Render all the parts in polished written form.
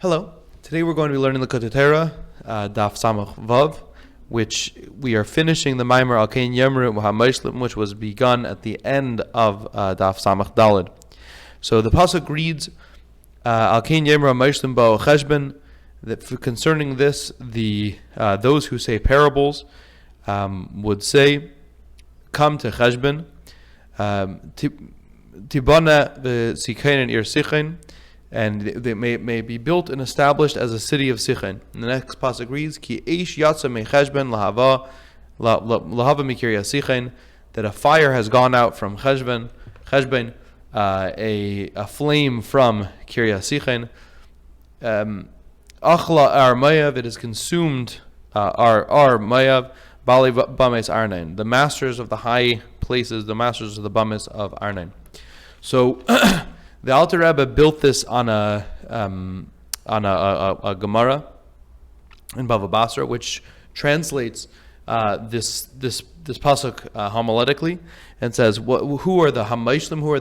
Hello. Today we're going to be learning Likkutei Torah, Daf Samach Vav, which we are finishing the Maimer Al Kein Yemru Muhammaishlim, which was begun at the end of Daf Samach Daled. So the pasuk reads, Al Kein Yemru Muhammaishlim ba'u cheshbon. That concerning this, the those who say parables would say, "Come to cheshbon." Tibana the סיחון and ir סיחון, and they may be built and established as a city of סיחון. And the next pasuk reads, Ki eish yatsa me cheshbon להבה מקרית סיחון, that a fire has gone out from cheshbon, a flame from Kiryat סיחון. Achla ar Moav, it has consumed our Moav, Bali Bames Arnain, the masters of the high places, the masters of the Bames of Arnain. So the Alter Rebbe built this on a Gemara in Bava Basra, which translates this pasuk homiletically and says, who are the hamaishlim? Who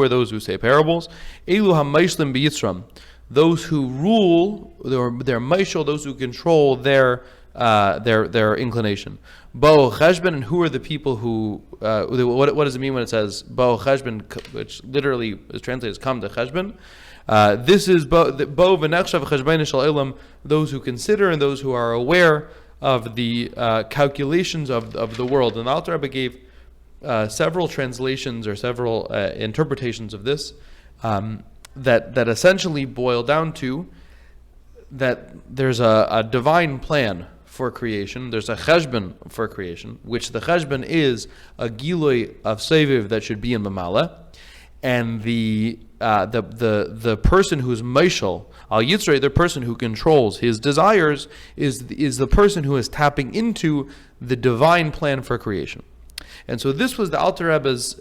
are those who say parables? Elu hamaishlim b'yitzram, those who rule, their maishal, those who control their inclination. Ba'u cheshbon, and who are the people who? What does it mean when it says ba'u cheshbon, which literally is translated as come to cheshbon? This is ba'u vנחשוב חשבונו של עולם, those who consider and those who are aware of the calculations of the world. And the Alter Rebbe gave several translations or several interpretations of this that essentially boil down to that there's a divine plan for creation. There's a cheshbon for creation, which the cheshbon is a gilui of seviv that should be in mלמעלה, and the person who's meishal al yitzrei, the person who controls his desires, is the person who is tapping into the divine plan for creation. And so this was the Alter Rebbe's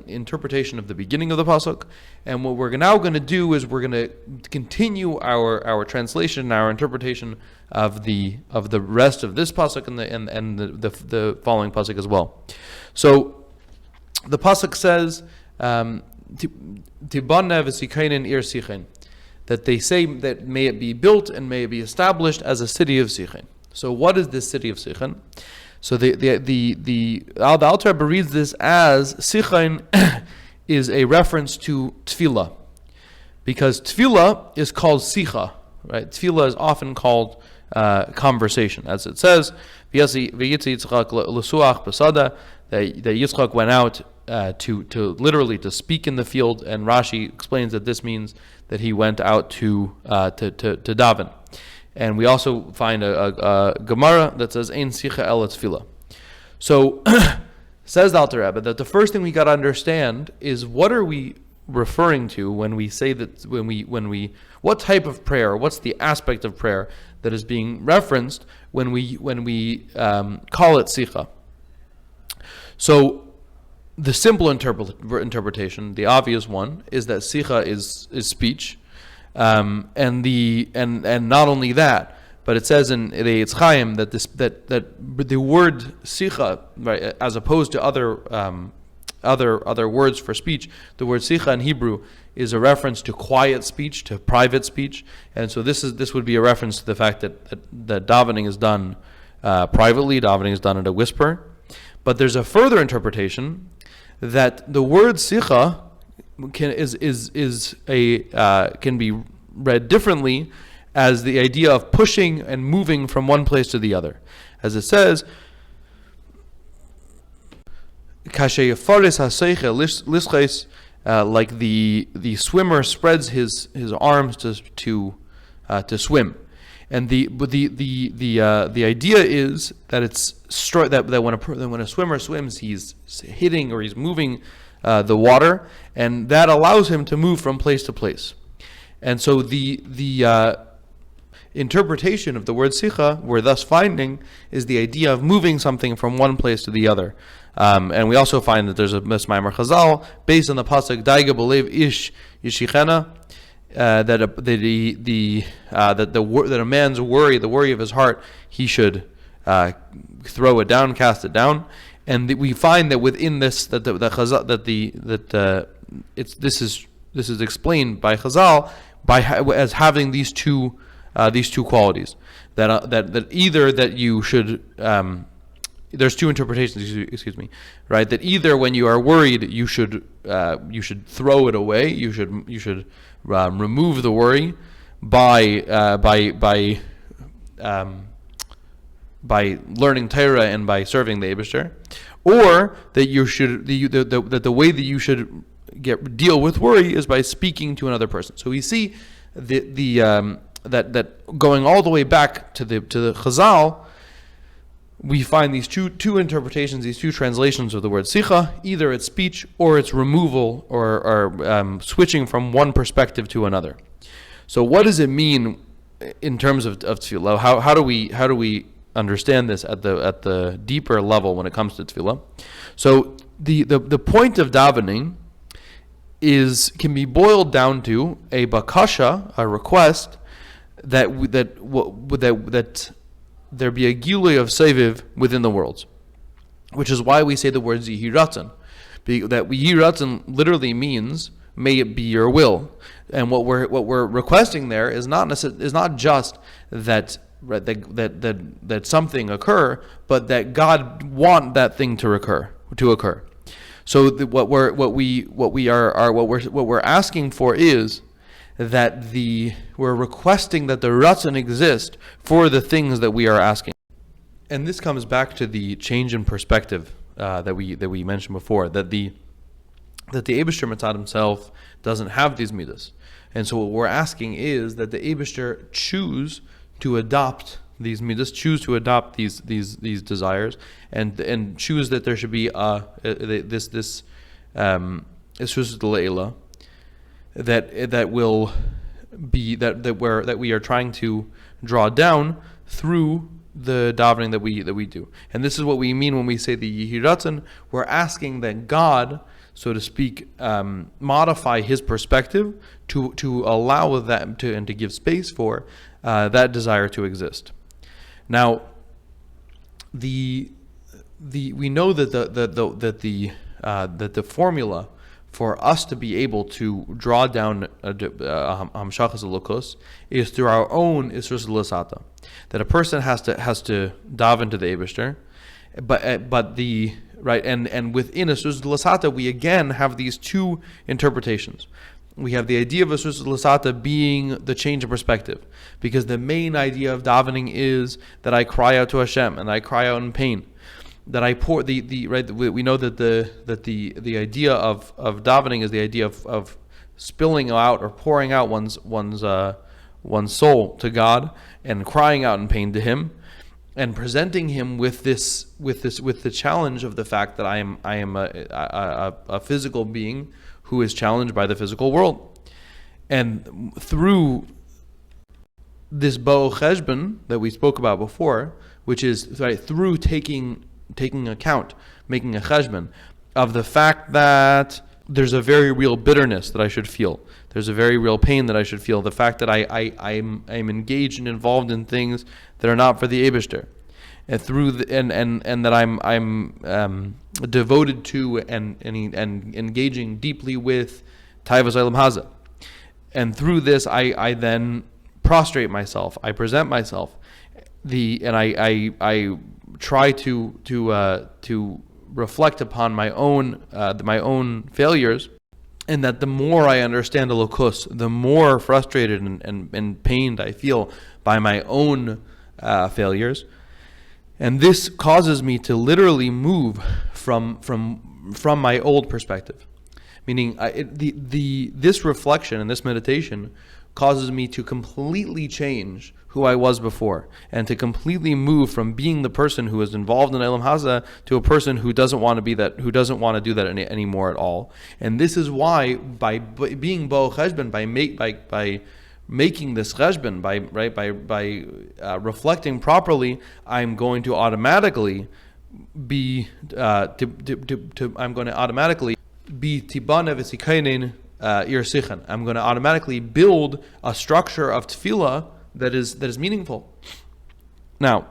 interpretation of the beginning of the pasuk. And what we're now going to do is we're going to continue our translation, our interpretation of the rest of this pasuk and the following pasuk as well. So the pasuk says, Tibana v'Sichon ir סיחון, that they say that may it be built and may it be established as a city of סיחון. So what is this city of סיחון? So the Alter Rebbe reads this as סיחון is a reference to tefillah, because tefillah is called sicha, right? Tefillah is often called conversation, as it says, that Yitzchak went out to literally to speak in the field, and Rashi explains that this means that he went out to daven. And we also find a Gemara that says Ein sicha el tefillah. So says the Alter Rebbe that the first thing we got to understand is, what are we referring to when we say that when we what type of prayer, what's the aspect of prayer that is being referenced when we call it sicha. So the simple interpretation, the obvious one, is that sicha is speech, and not only that, but it says in the Yetzchaim that the word sicha, right, as opposed to other words for speech, the word sicha in Hebrew is a reference to quiet speech, to private speech, and so this would be a reference to the fact that davening is done privately, davening is done at a whisper. But there's a further interpretation that the word sicha can be read differently as the idea of pushing and moving from one place to the other, as it says, like the swimmer spreads his arms to swim, and the idea is that it's that when a swimmer swims, he's hitting or he's moving the water, and that allows him to move from place to place. And so the interpretation of the word sicha we're thus finding is the idea of moving something from one place to the other. And we also find that there's a Maimer Chazal based on the pasuk Daiga b'lev ish yishichena, that a man's worry, the worry of his heart, he should throw it down, cast it down. And we find that within this, this is explained by Chazal as having these two qualities, that either that you should there's two interpretations, excuse me, right? That either when you are worried, you should throw it away. You should remove the worry by learning Torah and by serving the Eibishter, or that that the way that you should deal with worry is by speaking to another person. So we see that going all the way back to the Chazal, we find these two interpretations, these two translations of the word sicha. Either it's speech or it's removal or switching from one perspective to another. So what does it mean in terms of tefillah? How do we understand this at the deeper level when it comes to tefillah? So the point of davening can be boiled down to a bakasha, a request that there be a gilui of seviv within the worlds, which is why we say the word Yehi Ratzon. That Yehi Ratzon literally means may it be your will, and what we're requesting there is not just that something occur, but that God want that thing to occur. So what we're asking for is that we're requesting that the Ratzon exist for the things that we are asking. And this comes back to the change in perspective that we mentioned before, that the Eibishter Mitzad himself doesn't have these midas. And so what we're asking is that the Eibishter choose to adopt these midas, choose to adopt these desires, and choose that there should be this le'ela that will be that we are trying to draw down through the davening that we do. And this is what we mean when we say the Yehi Ratzon. We're asking that God, so to speak, modify His perspective to allow that and to give space for that desire to exist. Now, we know that the formula for us to be able to draw down hamshachas alokos is through our own isrus l'sata. That a person has to daven to the Eibishter, but and within isrus l'sata we again have these two interpretations. We have the idea of isrus l'sata being the change of perspective, because the main idea of davening is that I cry out to Hashem and I cry out in pain. That I pour we know that the idea of davening is the idea of spilling out or pouring out one's soul to God and crying out in pain to Him, and presenting Him with the challenge of the fact that I am a physical being who is challenged by the physical world. And through this ba'u cheshbon that we spoke about before, which is through taking account, making a cheshbon of the fact that there's a very real bitterness that I should feel. There's a very real pain that I should feel. The fact that I'm engaged and involved in things that are not for the Eibishter, and through and that I'm devoted to and engaging deeply with Taivas Olam Haza. And through this, I then prostrate myself. I present myself. I try to reflect upon my own failures, and that the more I understand Elokus, the more frustrated and pained I feel by my own failures, and this causes me to literally move from my old perspective, meaning this reflection and this meditation causes me to completely change who I was before, and to completely move from being the person who is involved in Olam Haza to a person who doesn't want to be that, who doesn't want to do that anymore at all. And this is why, by being ba'u cheshbon, by making this cheshbon, by reflecting properly, I'm going to automatically be tibane v'sikainen סיחון. I'm going to automatically build a structure of tefillah that is meaningful. Now,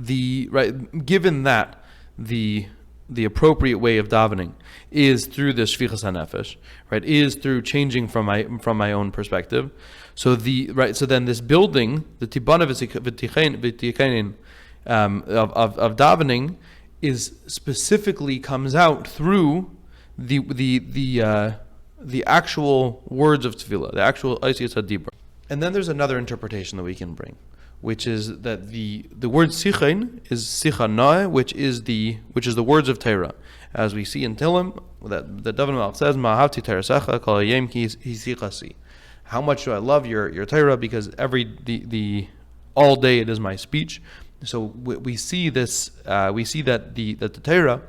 given that the the appropriate way of davening is through the shvichas hanefesh, right? Is through changing from my own perspective. So then this building, the tibana v'tikanin of davening, is specifically comes out through the actual words of tefillah, the actual asiyas hadibra. And then there's another interpretation that we can bring, which is that the word סיחון is סיחון, which is the words of Torah, as we see in Tillim that the David Melech says, "Ma'ahavti Torasecha kol hayom ki sichasi." How much do I love your Torah? Because all day it is my speech. So we see this. We see that the Torah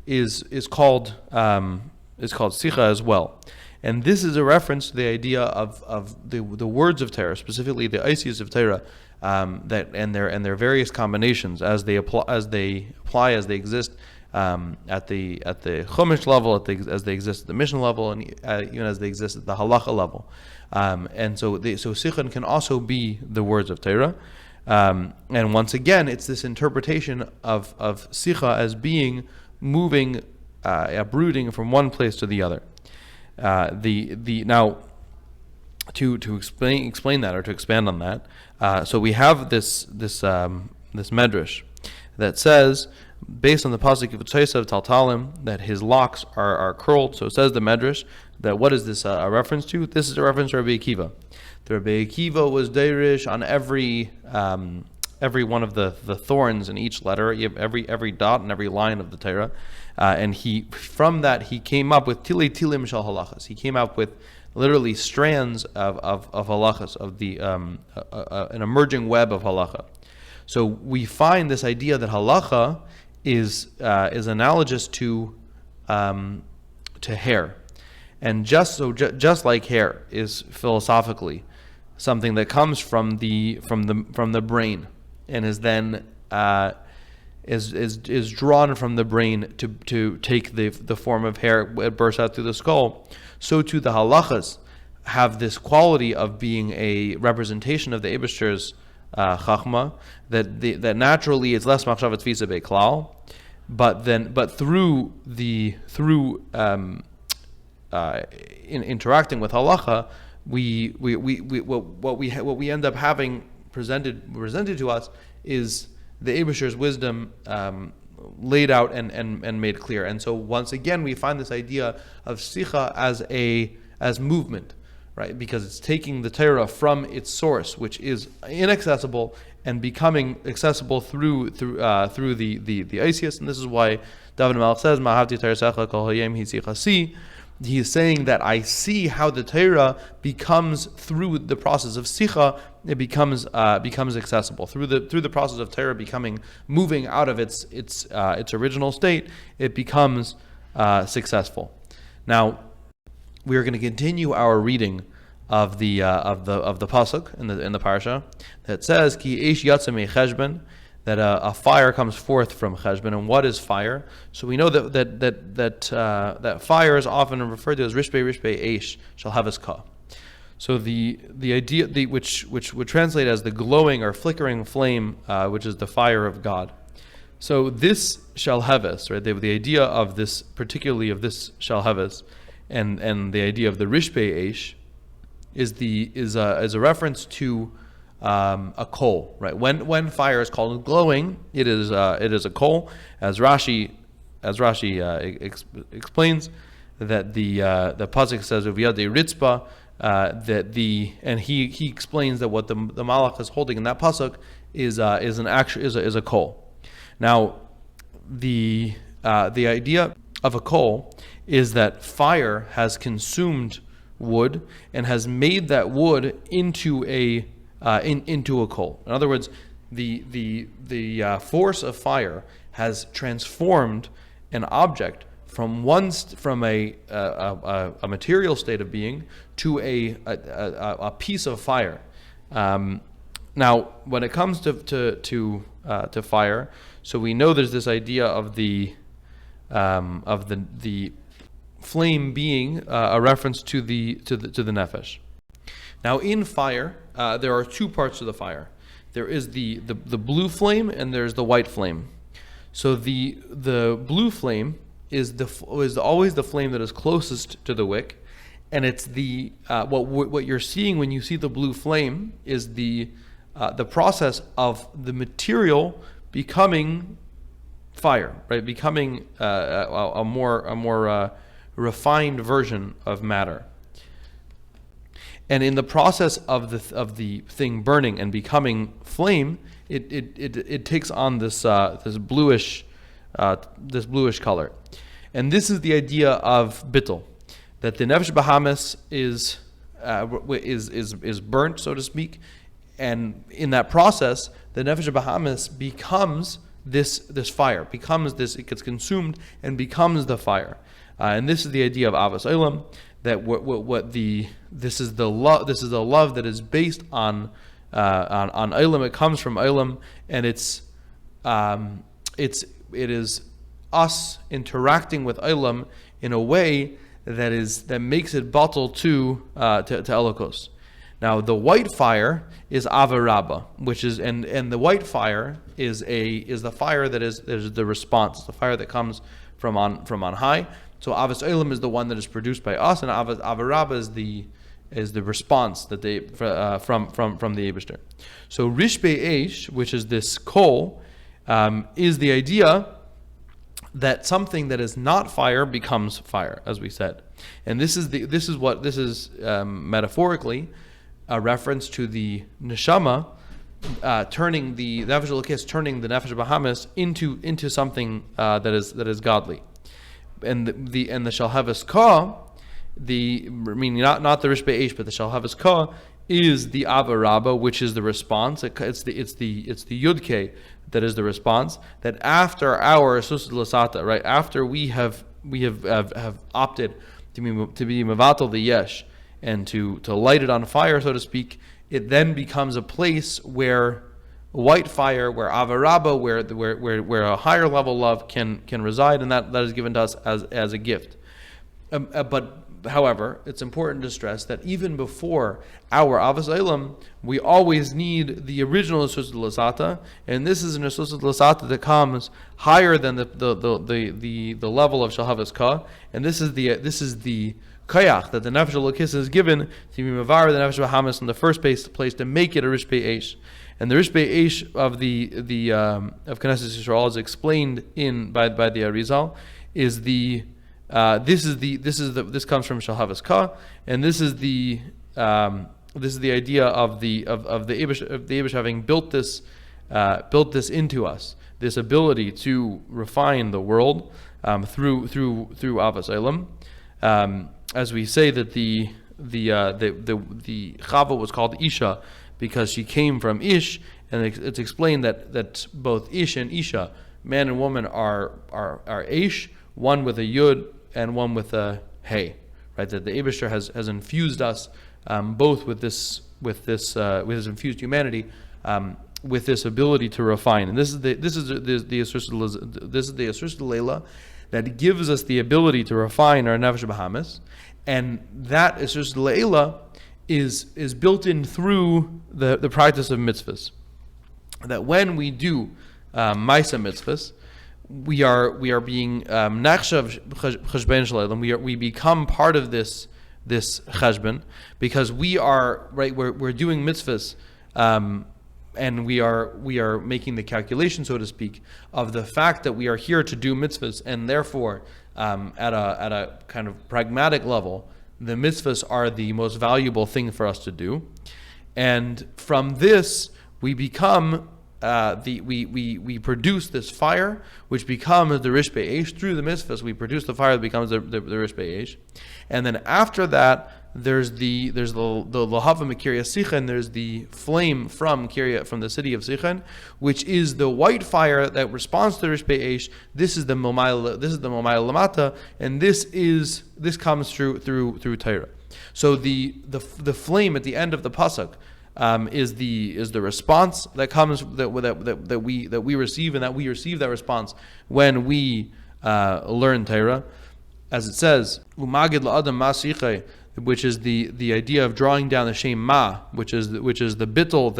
is called sicha as well. And this is a reference to the idea of the words of Torah, specifically the asiyas of Torah, that and their various combinations as they exist at the chumash level, as they exist at the mission level, and even as they exist at the halacha level. And so Sichon can also be the words of Torah. And once again, it's this interpretation of sicha as being moving, brooding from one place to the other. Now to explain that, or to expand on that, so we have this medrash that says, based on the pasuk of Taltalim, that his locks are curled. So it says the medrash that what is this a reference to? This is a reference to Rabbi Akiva. The Rabbi Akiva was deirish on every one of the thorns in each letter, every dot and every line of the Torah, and from that he came up with tilim shal halachas. He came up with literally strands of halachas, of an emerging web of halacha. So we find this idea that halacha is analogous to hair, and just like hair is philosophically something that comes from the brain, and is then is drawn from the brain to take the form of hair. It bursts out through the skull. So too the halachas have this quality of being a representation of the Eibishter's chachma, that naturally it's less machshava tfisa beklal, but through in interacting with halacha, what we end up having presented to us is the Eibishter's wisdom laid out and made clear. And so once again we find this idea of sicha as movement, right? Because it's taking the Torah from its source, which is inaccessible, and becoming accessible through the asiyas. And this is why David Melech says, "Ma'ahavti Torasecha kol hayom hi sichasi." He is saying that I see how the Torah becomes, through the process of sicha, it becomes accessible through the process of Torah moving out of its original state. It becomes successful. Now we are going to continue our reading of the pasuk in the parsha that says, "Ki eish yatsa me cheshbon," that a fire comes forth from cheshbon. And what is fire? So we know that fire is often referred to as rishpei eish shalhavas ka. So the idea which would translate as the glowing or flickering flame, which is the fire of God. So this shalhavas, right? The idea of this, particularly of this shalhavas, and the idea of the rishpei eish is a reference to a coal, right? When fire is called glowing, it is a coal, as Rashi explains that the pasuk says uviyadei ritzpa, and he explains that what the malach is holding in that pasuk is a coal. Now the idea of a coal is that fire has consumed wood and has made that wood into a coal. In other words, the force of fire has transformed an object from a material state of being to a piece of fire. Now, when it comes to fire, so we know there's this idea of the flame being a reference to the nefesh. Now, in fire, there are two parts to the fire. There is the blue flame and there's the white flame. So the blue flame is always the flame that is closest to the wick, and it's the what you're seeing when you see the blue flame is the process of the material becoming fire, right? Becoming a more refined version of matter. And in the process of the thing burning and becoming flame, it takes on this bluish color, and this is the idea of bittul, that the nefesh bahamis is burnt, so to speak, and in that process, the nefesh bahamis becomes this fire, it gets consumed and becomes the fire, and this is the idea of avos olam. That this is the love that is based on olam. It comes from olam, and it is us interacting with olam in a way that makes it batel to elokos. Now the white fire is avaraba, which is and the white fire is the fire that is the response, the fire that comes from on high. So avos olam is the one that is produced by us, and avaraba is the response that they from the Eibishter. So rishpei eish, which is this coal, is the idea that something that is not fire becomes fire, as we said, and this is metaphorically a reference to the neshama turning the nefesh elokis, turning the nefesh bahamis into something that is godly. And the shalhavas ka, meaning not the rishpei eish, but the shalhavas ka is the avaraba, which is the response. It's the yudke that is the response. That after our susud lasata, right after we have opted to be mevatel the yesh and to light it on fire, so to speak, it then becomes a place where white fire, where avaraba, where a higher level love can reside, and that is given to us as a gift. But however, it's important to stress that even before our avos olam, we always need the original susud lasata, and this is an susud lasata that comes higher than the level of shalhavas ka, and this is the kayach that the nefesh elokis is given to be mevar the nefesh bahamis in the first place to make it a rishpei eish. And the rishpei eish of of Knesset Yisrael is explained by the Arizal is this comes from Shalhavas Ka, and this is the idea of the Eibush having built this into us, this ability to refine the world through avos olam. As we say that the Chava was called Isha because she came from Ish, and it's explained that both Ish and Isha, man and woman, are Ish, one with a Yud and one with a Hey, right? That the Eibishter has infused us both with his infused humanity, with this ability to refine, and this is the Asur Leila that gives us the ability to refine our nefesh bahamis, and that Asur Leila is built in through the practice of mitzvahs. That when we do Maisa mitzvahs, we are being nachshav chashbon shleilam. We become part of this chashbon because we're doing mitzvahs, and we are making the calculation, so to speak, of the fact that we are here to do mitzvahs, and therefore at a kind of pragmatic level, the mitzvahs are the most valuable thing for us to do, and from this we become we produce this fire, which becomes the rishpei eish. Through the mitzvahs, we produce the fire that becomes the rishpei eish, and then after that, there's the lahava mikirya סיחון. There's the flame from the city of סיחון, which is the white fire that responds to the rishpei eish. This is the mlma'ala lamata, and this comes through Torah. So the flame at the end of the pasuk is the response that comes that we receive, and that we receive that response when we learn Torah, as it says, "Umagid la'adam ma'sichei," which is the idea of drawing down the shem ma, which is the bittul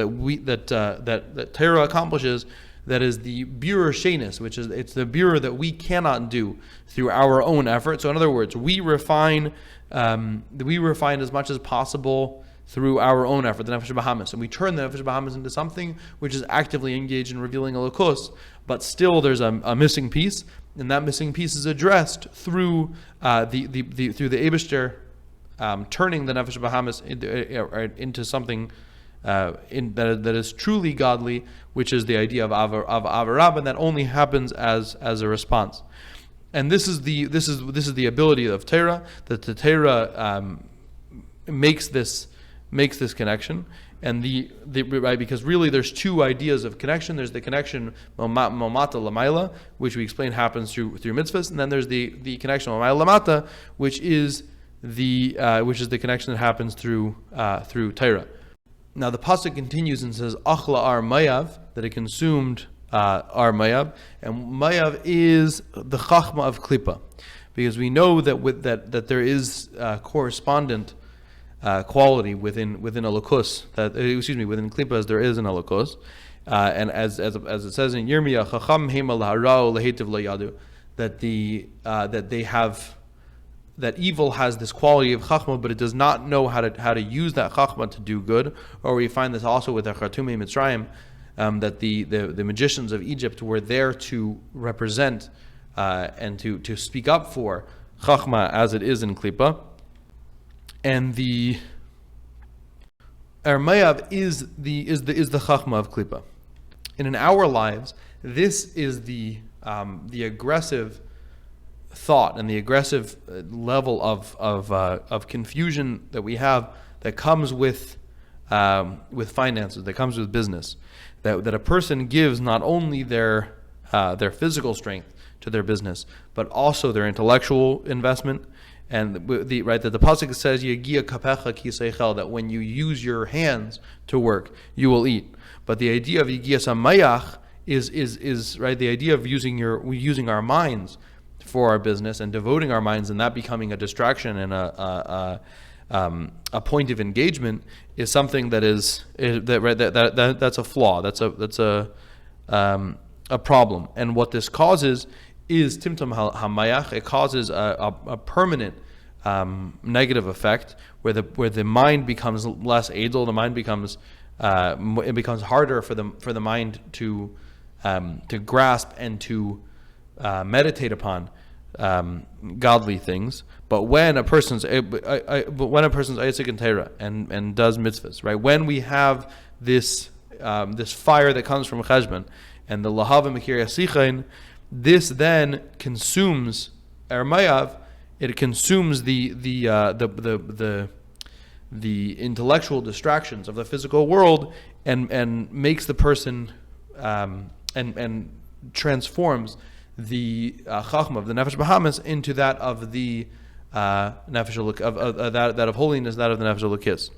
that Torah accomplishes, that is the birur shenis, which is it's the birur that we cannot do through our own effort. So in other words, we refine as much as possible through our own effort, the nefesh bahamas, and we turn the nefesh bahamas into something which is actively engaged in revealing halakos. But still, there's a missing piece, and that missing piece is addressed through through the Eibishter turning the nefesh bahamas into something that is truly godly, which is the idea of avarab, and that only happens as a response. And this is the ability of Torah, that the Torah makes this connection, and right, because really there's two ideas of connection. There's the connection mlmata lamaila, which we explained happens through mitzvahs, and then there's the connection lamaila lamata, which is the connection that happens through Torah. Now the pasuk continues and says achla ar mayav, that it consumed ar mayav, and mayav is the chachma of klipa, because we know that there is correspondent quality within a lokus, within klipa as there is in a lokus, and as it says in Yirmiyah, chacham hema laharau lehetiv layadu, that evil has this quality of chachma, but it does not know how to use that chachma to do good. Or we find this also with the Khartoumei Mitzrayim, that the magicians of Egypt were there to represent and to speak up for chachma as it is in klipa. And the Mayav is the chachma of klipa. And in our lives, this is the aggressive thought and the aggressive level of confusion that we have, that comes with finances, that comes with business, that a person gives not only their physical strength to their business, but also their intellectual investment. And that the pasuk says Yegia kapecha ki seichel, that when you use your hands to work, you will eat. But the idea of Yegia samayach is right, the idea of using our minds for our business and devoting our minds, and that becoming a distraction and a point of engagement, is something that's a flaw. That's a problem. And what this causes is timtum hamayach. It causes a permanent negative effect where the mind becomes less edel. The mind becomes it becomes harder for the mind to grasp and to meditate upon godly things. But when a person's Isaac and Torah and does mitzvahs, right? When we have this fire that comes from Cheshbon and the lahava mikirya סיחון, this then consumes Mayav. It consumes the intellectual distractions of the physical world, and makes the person and transforms the chachma of the nefesh bahamas into that of the nefesh of that of holiness, that of the nefesh halakis.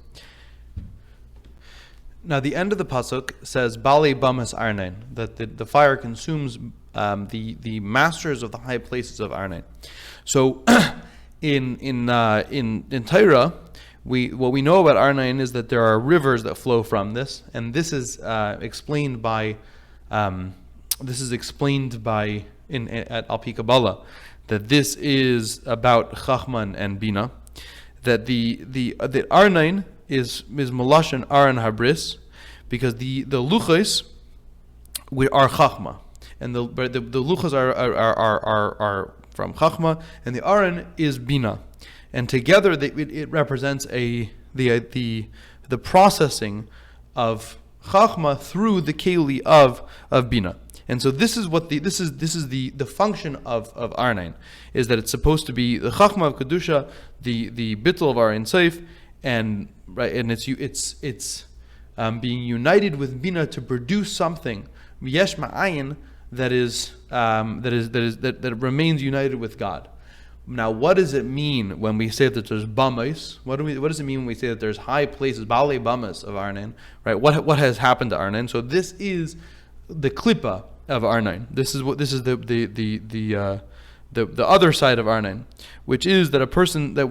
Now the end of the pasuk says Bali bamas arnain, that the fire consumes the masters of the high places of Arnain. So in Torah, what we know about Arnain is that there are rivers that flow from this, and this is explained by at Alpi Kabbalah, that this is about Chachman and Bina, that the Arnain is Malashon Aran Habris, because the luchos are Chachma, and the luchos are from Chachma, and the Aran is Bina, and together it represents the processing of Chachma through the keli of Bina. And so this is the function of Arnain, is that it's supposed to be the Chachma of Kedusha, the bittul of Aran Seif, and it's being united with Bina to produce something yesh ma'ayin that remains united with God. Now, what does it mean when we say that there's bamas? What does it mean when we say that there's high places, bale bamas of Arnain? Right? What has happened to Arnain? So this is the klippa of Arnain. This is the other side of Arnain, which is that a person that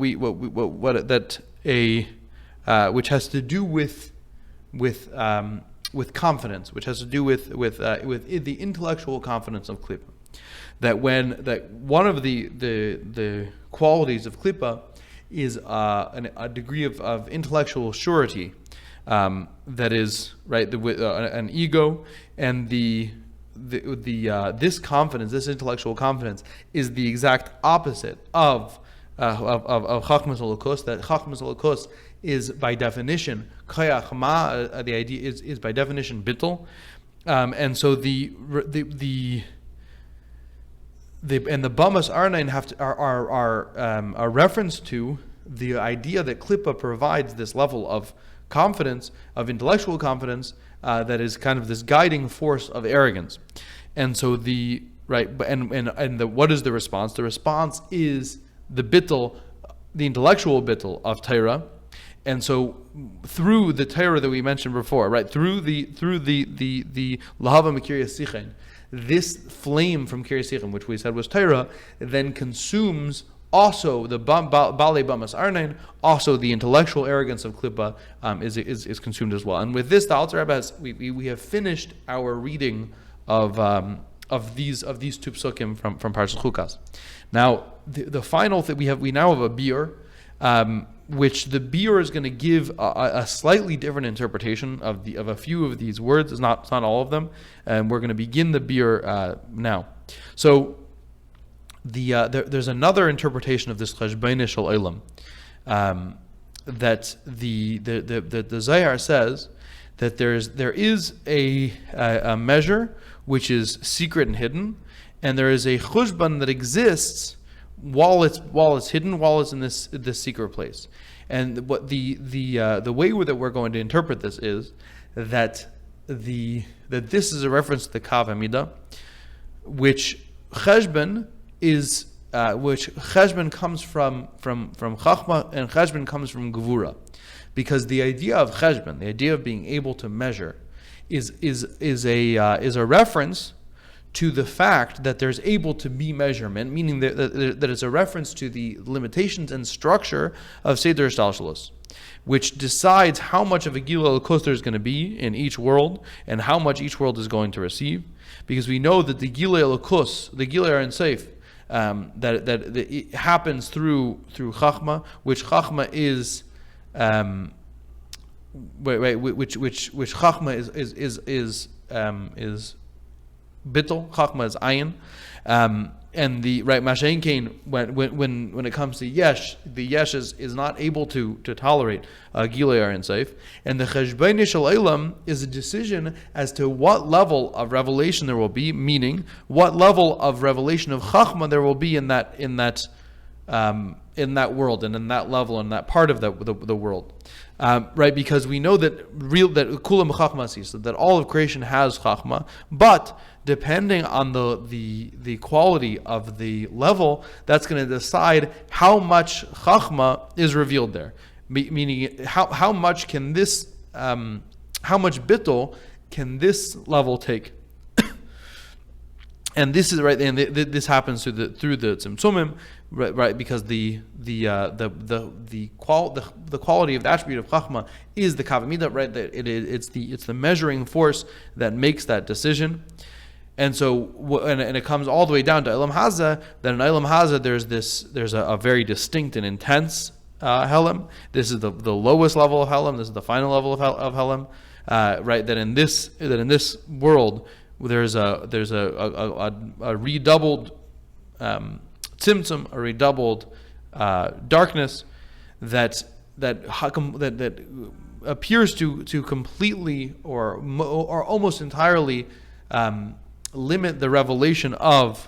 which has to do with confidence, which has to do with the intellectual confidence of Klippa. That one of the qualities of Klippa is a degree of intellectual surety, that is right an ego, and this confidence, this intellectual confidence, is the exact opposite of Chachmas Halakos. That Chachmas Halakos is by definition Kayach Ma. The idea is by definition bittul, and so the Bamas Arnain are a reference to the idea that Klippa provides this level of confidence, of intellectual confidence, that is kind of this guiding force of arrogance. And so what is the response? The response is the bittul, the intellectual bittul of Torah. And so through the Torah that we mentioned before, right, through the Lahava Makiriyah סיחון, this flame from Kiriyah סיחון, which we said was Torah, then consumes also the Balei Bamas Arnain, also the intellectual arrogance of Klippa is consumed as well. And with this, the Alter Rebbe we have finished our reading of these two psukim from Parshas Chukas. Now the final thing we now have a biur, which the biur is going to give a slightly different interpretation of a few of these words. It's not all of them, and we're going to begin the biur now. So there's another interpretation of this chashbonno shel olam, that the Zohar says that there is a measure which is secret and hidden, and there is a cheshbon that exists while it's hidden, while it's in this secret place. And what the way that we're going to interpret this is that this is a reference to the Kav Hamida, which cheshbon comes from Chachma, and cheshbon comes from Gevura, because the idea of cheshbon, the idea of being able to measure, is a reference to the fact that there's able to be measurement, meaning that it's a reference to the limitations and structure of Seder Shtalshalos, which decides how much of a Gilui Elokos there is going to be in each world, and how much each world is going to receive. Because we know that the Gilui Elokos, the Gilui Aron Seif, that it happens through Chachma, which Chachma is which Chachma is bittul, Chachma is ayin, and the right Mashain Kain, when it comes to yesh, the yesh is not able to tolerate Gilui Aron Seif, and the chashbonno shel olam is a decision as to what level of revelation there will be, meaning what level of revelation of Chachma there will be in that world, and in that level, and that part of the world. Right, because we know that kulam chachma sis, that all of creation has chachma, but depending on the quality of the level, that's going to decide how much chachma is revealed there. Meaning, how much can this, how much bittul can this level take? And this is right, and this happens through the tzimtzumim, right? Because the quality of the attribute of chachma is the kav hamida, right? That it's the measuring force that makes that decision, and so and it comes all the way down to Elam Haza. That in Elam Haza there's a very distinct and intense Helam. This is the lowest level of Helam. This is the final level of Helam, right? That in this world, there's a redoubled tzimtzum, a redoubled darkness that appears to completely or almost entirely limit the revelation of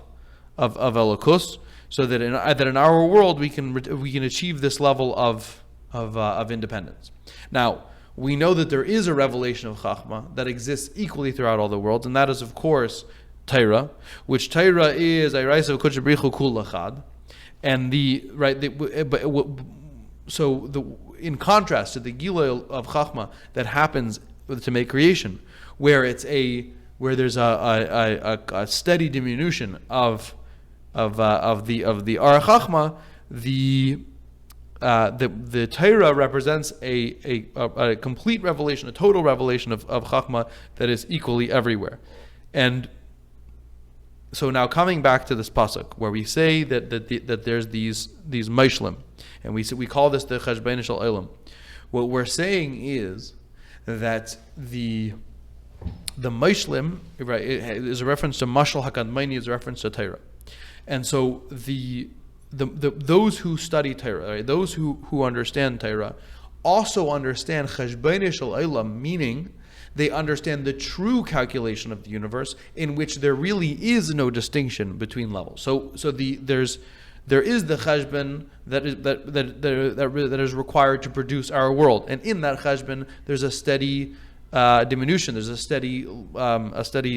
Elokus, so that in our world we can achieve this level of independence. Now, we know that there is a revelation of Chachma that exists equally throughout all the worlds, and that is, of course, Torah, which Torah is Ayraisa V'Kodesh B'Richu Kul Echad, and in contrast to the Gilui of Chachma that happens to make creation, where there's a steady diminution of the Ar Chachma, the the Torah represents a complete revelation, a total revelation of Chachma that is equally everywhere. And so now coming back to this pasuk where we say that there's these meishlim, and we call this the chashbon shel olam. What we're saying is that the meishlim, right, is a reference to mashal hakadmoni, is a reference to Torah, and so the those who study Torah, right, those who understand Torah, also understand chashbon shel olam, meaning they understand the true calculation of the universe, in which there really is no distinction between levels. So there is the cheshbon that is required to produce our world, and in that cheshbon there's a steady diminution, there's a steady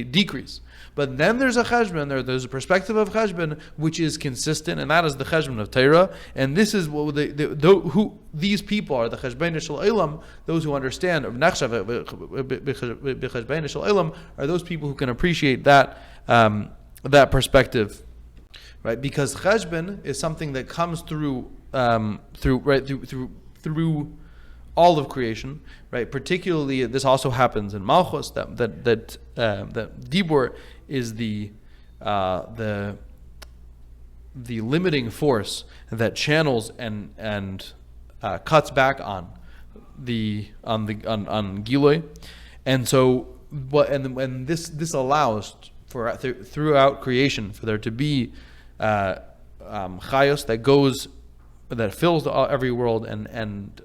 decrease. But then there's a cheshbon, there's a perspective of cheshbon which is consistent, and that is the cheshbon of Torah. And this is what who these people are, the cheshbon shel olam, those who understand v'nakhshav b'cheshbon shel olam, are those people who can appreciate that perspective, right? Because cheshbon is something that comes through all of creation, right? Particularly, this also happens in Malchus. That Dibur is the limiting force that channels and cuts back on Giloi, and so when this allows for throughout creation for there to be chayos that fills every world and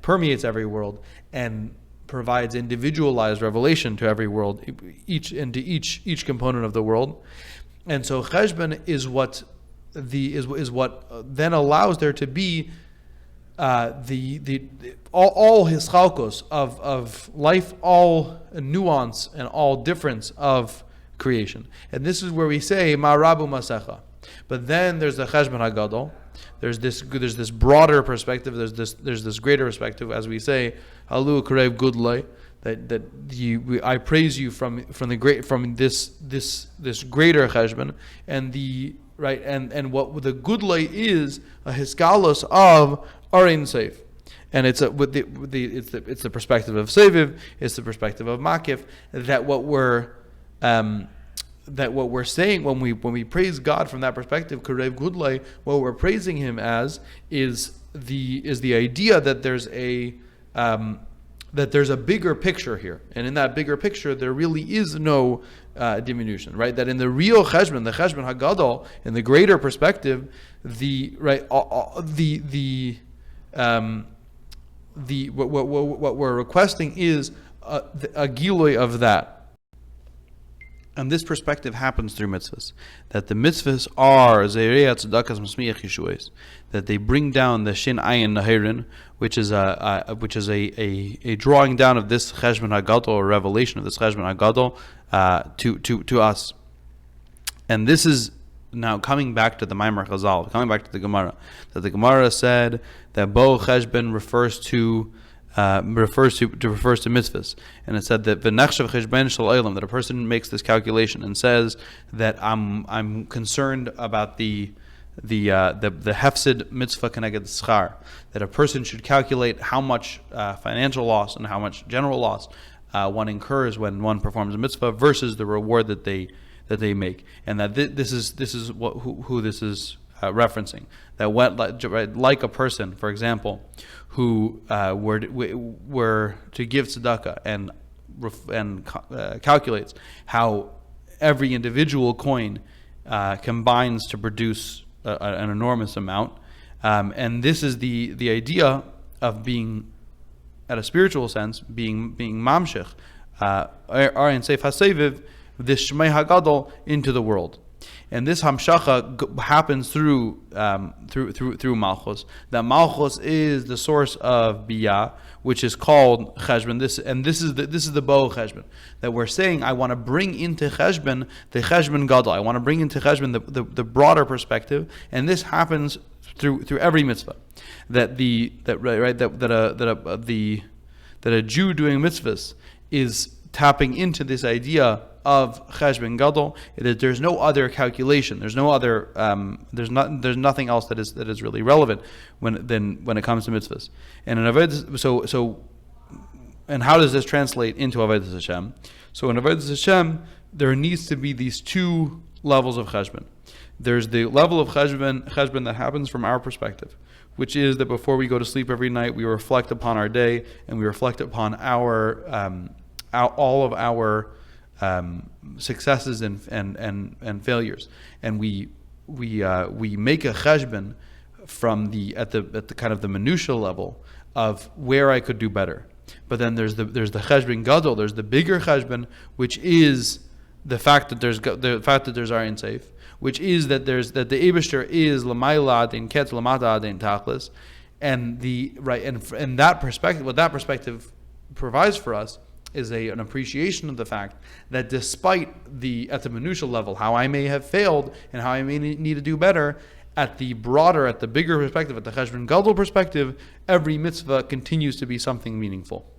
permeates every world and provides individualized revelation to every world, each component of the world. And so cheshbon is what then allows there to be all his chalkos of life, all nuance and all difference of creation. And this is where we say ma'rabu masecha. But then there's the cheshbon hagadol. There's this broader perspective. There's this greater perspective, as we say, halu karev gudlai, that I praise you from this greater cheshbon, and and what the gudlai is a hiskalos of arin seif, and it's the perspective of seviv, it's the perspective of makif, that what we're saying when we praise God from that perspective, Karev Gudlai, what we're praising Him as is the idea that there's a bigger picture here, and in that bigger picture there really is no diminution, right? That in the real cheshbon, the cheshbon hagadol, in the greater perspective, what we're requesting is a giloi of that. And this perspective happens through mitzvahs. That the mitzvahs are that they bring down the shin ayin nahirin, which is a drawing down of this cheshbon hagadol, or revelation of this cheshbon hagadol to us. And this is now coming back to the Maimar Chazal, coming back to the Gemara, that the Gemara said that boo'u cheshbon refers to mitzvahs, and it said that v'נחshov cheshbon shel olam, that a person makes this calculation and says that I'm concerned about the hefsid mitzvah keneged schar, that a person should calculate how much financial loss and how much general loss one incurs when one performs a mitzvah versus the reward that they make, and that this is who this is referencing. That like a person, for example, who were to give tzedakah and calculates how every individual coin combines to produce an enormous amount, and this is the idea of being, at a spiritual sense, being mamshech arin seif haseviv, this shmei hagadol into the world. And this hamshacha happens through Malchus. That Malchus is the source of biyah, which is called cheshbon. This is the boo'u cheshbon, that we're saying I want to bring into cheshbon the cheshbon gadol. I want to bring into cheshbon the broader perspective, and this happens through every mitzvah. That a Jew doing mitzvahs is tapping into this idea of cheshbon gadol. There's no other calculation. There's no other. There's nothing else that is really relevant when it comes to mitzvahs. And in avodas, and how does this translate into avodas Hashem? So in avodas Hashem, there needs to be these two levels of cheshbon. There's the level of cheshbon that happens from our perspective, which is that before we go to sleep every night, we reflect upon our day and we reflect upon all of our successes and failures, and we make a cheshbon from at the kind of the minutiae level of where I could do better. But then there's the cheshbon gadol, there's the bigger cheshbon, which is the fact that there's Ayin Seif, which is that the Eibishter is Lamaila Adein Ket Lamata Adein Tachlis, and that perspective, what that perspective provides for us is an appreciation of the fact that despite at the minutiae level how I may have failed and how I may need to do better, at the bigger perspective, at the cheshbon gadol perspective, every mitzvah continues to be something meaningful.